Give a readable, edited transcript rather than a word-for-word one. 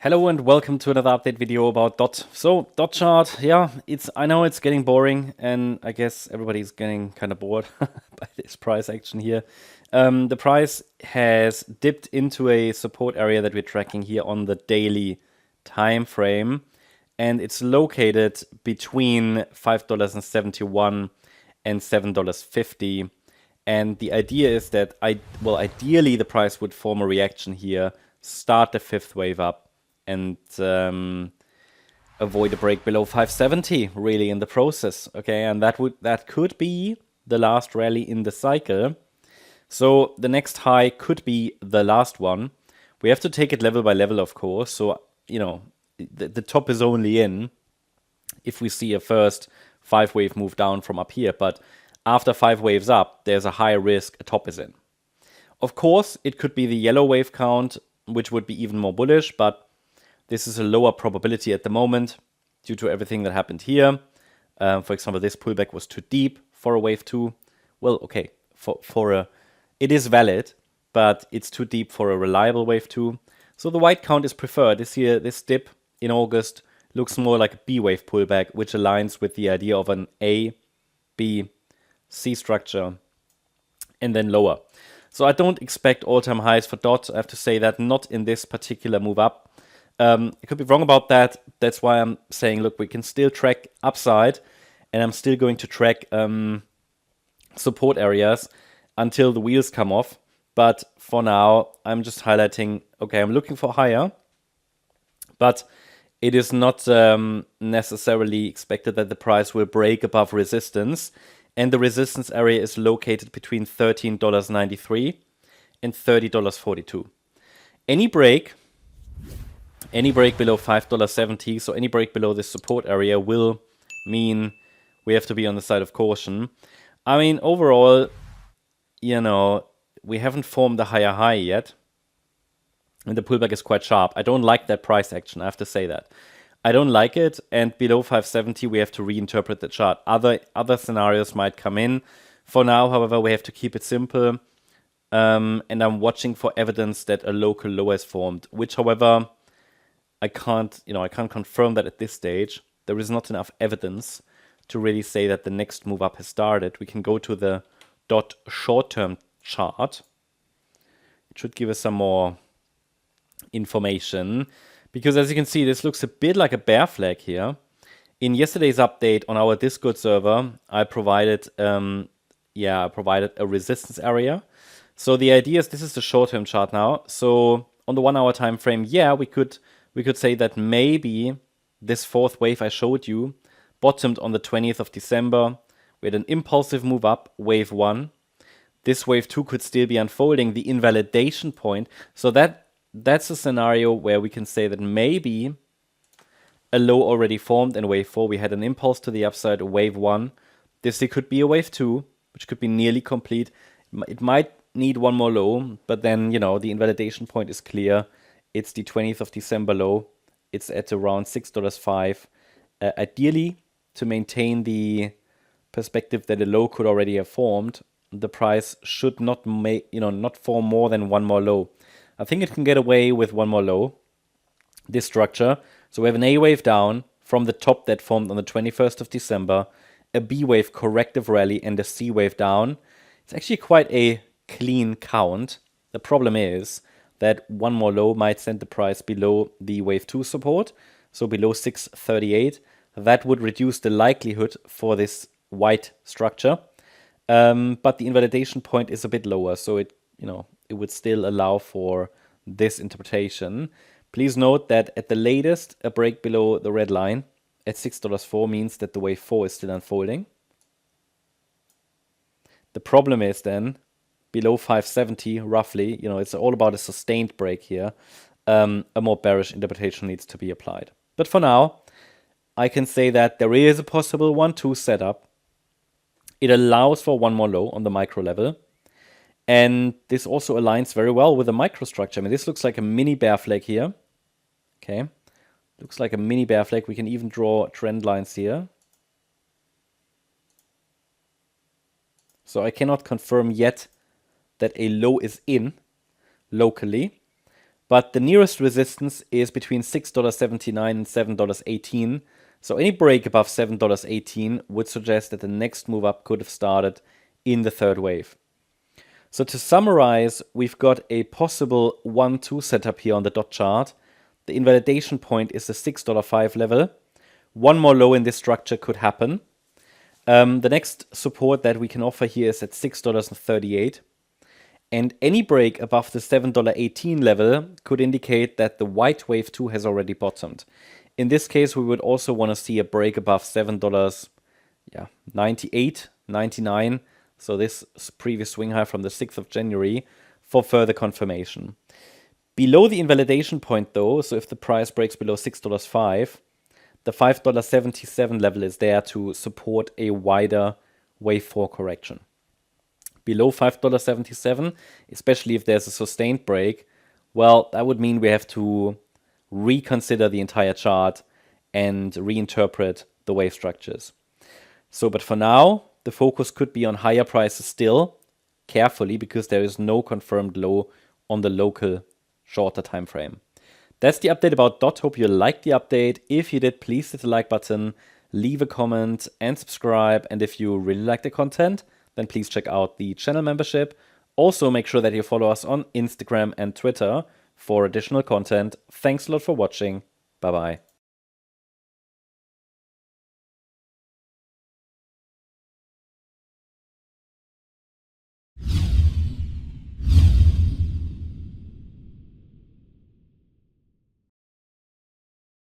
Hello and welcome to another update video about DOT. So DOT chart, yeah, I know it's getting boring, and I guess everybody's getting kind of bored by this price action here. The price has dipped into a support area that we're tracking here on the daily time frame, and it's located between $5.71 and $7.50. And the idea is that ideally the price would form a reaction here, start the fifth wave up, and avoid a break below 570 really in the process. Okay, and that could be the last rally in the cycle. So the next high could be the last one. We have to take it level by level, of course. So the top is only in if we see a first 5-wave move down from up here, but after 5 waves up, there's a high risk a top is in. Of course, it could be the yellow wave count, which would be even more bullish, but this is a lower probability at the moment due to everything that happened here. For example, this pullback was too deep for a wave 2. Well, okay, it is valid, but it's too deep for a reliable wave 2. So the white count is preferred. This dip in August looks more like a B wave pullback, which aligns with the idea of an A, B, C structure, and then lower. So I don't expect all-time highs for DOT. I have to say that not in this particular move up. I could be wrong about that. That's why I'm saying, look, we can still track upside, and I'm still going to track support areas until the wheels come off. But for now, I'm just highlighting, okay, I'm looking for higher, but it is not necessarily expected that the price will break above resistance. And the resistance area is located between $13.93 and $30.42. Any break below $5.70, so any break below this support area will mean we have to be on the side of caution. I mean, overall, we haven't formed a higher high yet, and the pullback is quite sharp. I don't like that price action, I have to say that. I don't like it, and below 570 we have to reinterpret the chart. Other scenarios might come in. For now, however, we have to keep it simple, and I'm watching for evidence that a local low is formed, which, however, I can't confirm that at this stage. There is not enough evidence to really say that the next move up has started. We can go to the DOT short-term chart. It should give us some more information, because as you can see, this looks a bit like a bear flag here. In yesterday's update on our Discord server, I provided a resistance area. So the idea is, this is the short-term chart now. So on the 1 hour time frame, we could say that maybe this fourth wave I showed you bottomed on the 20th of December. We had an impulsive move up, wave 1. This wave 2 could still be unfolding, the invalidation point. So that's a scenario where we can say that maybe a low already formed in wave 4. We had an impulse to the upside, wave 1. This could be a wave 2, which could be nearly complete. It might need one more low, but then, the invalidation point is clear. It's the 20th of December low. It's at around $6.05. Ideally, to maintain the perspective that a low could already have formed, the price should not form more than one more low. I think it can get away with one more low, this structure. So we have an A wave down from the top that formed on the 21st of December, a B wave corrective rally, and a C wave down. It's actually quite a clean count. The problem is that one more low might send the price below the wave 2 support, so below 638. That would reduce the likelihood for this white structure. But the invalidation point is a bit lower, so it would still allow for this interpretation. Please note that at the latest, a break below the red line at $6.04 means that the wave 4 is still unfolding. The problem is then, below 570, roughly, it's all about a sustained break here. A more bearish interpretation needs to be applied. But for now, I can say that there is a possible 1-2 setup. It allows for one more low on the micro level. And this also aligns very well with the microstructure. I mean, this looks like a mini bear flag here. Okay. Looks like a mini bear flag. We can even draw trend lines here. So I cannot confirm yet that a low is in locally. But the nearest resistance is between $6.79 and $7.18. So any break above $7.18 would suggest that the next move up could have started in the third wave. So to summarize, we've got a possible 1-2 setup here on the dot chart. The invalidation point is the $6.05 level. One more low in this structure could happen. The next support that we can offer here is at $6.38. And any break above the $7.18 level could indicate that the white wave 2 has already bottomed. In this case, we would also want to see a break above $7.98, 99. So this previous swing high from the 6th of January for further confirmation. Below the invalidation point though, so if the price breaks below $6.05, the $5.77 level is there to support a wider wave 4 correction. Below $5.77, especially if there's a sustained break, well, that would mean we have to reconsider the entire chart and reinterpret the wave structures. So, but for now, the focus could be on higher prices still, carefully, because there is no confirmed low on the local shorter time frame. That's the update about DOT. Hope you liked the update. If you did, please hit the like button, leave a comment and subscribe. And if you really like the content, then please check out the channel membership. Also, make sure that you follow us on Instagram and Twitter for additional content. Thanks a lot for watching. Bye-bye.